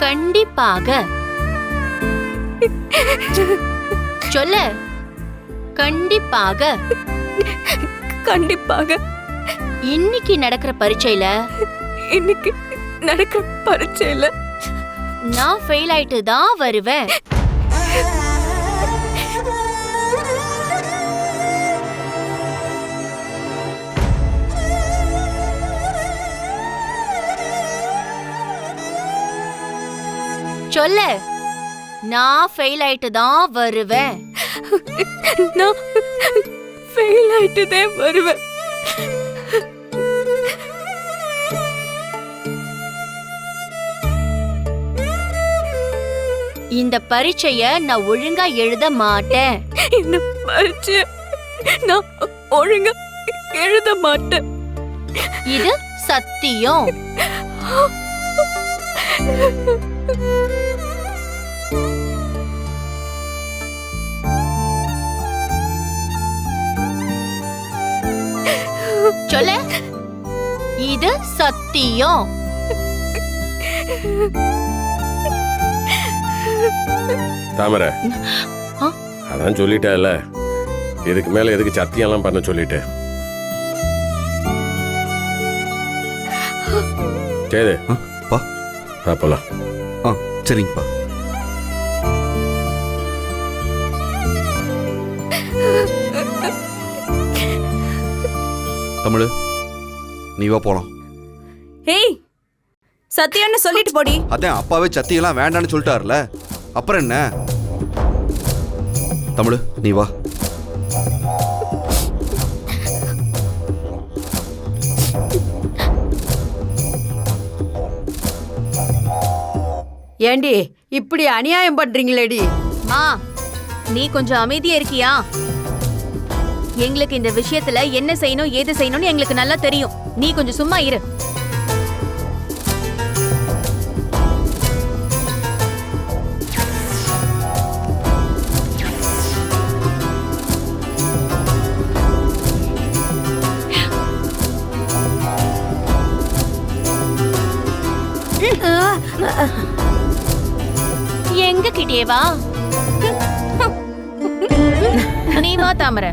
கண்டிப்பாக. சொல்லு. கண்டிப்பாக. கண்டிப்பாக. இன்னைக்கு நடக்கிற பரீட்சையில நான் ஃபெயில் ஆயிட்டு தான் வருவேன். சொல்லு. நான் ஃபெயில் ஆயிட்டு தான் வருவேன். நான் ஃபெயில் ஆயிட்டு தான் வருவேன். இந்த பரீட்சைய நான் ஒழுங்கா எழுத மாட்டேன். இந்த பரீட்சைய நான் ஒழுங்கா எழுத மாட்டேன். இது சத்தியம். சொல்லு. இது சத்தியம். தாமரை, அதான் சொல்லிட்டேல, இதுக்கு மேல எதுக்கு சத்தியம்லாம் பண்ண சொல்லிட்டு. சரி பா போலாம். சரிங்கப்பா. தமிழ், நீ வா போலாம். ஏய், சத்தியம்னு சொல்லிட்டு போடி. அதான் அப்பாவே சத்தியெல்லாம் வேண்டான்னு சொல்லிட்டாருல, அப்புறம் என்ன? தமிழ், நீ வா. ஏண்டி இப்படி அநியாயம் பண்றீங்களேடி? மா, நீ கொஞ்சம் அமைதியா இருக்கியா? எங்களுக்கு இந்த விஷயத்துல என்ன செய்யணும் ஏது செய்யணும்னு எங்களுக்கு நல்லா தெரியும். நீ கொஞ்சம் சும்மா இரு. எங்க கிட்டே வா. நீ வா தாமரை.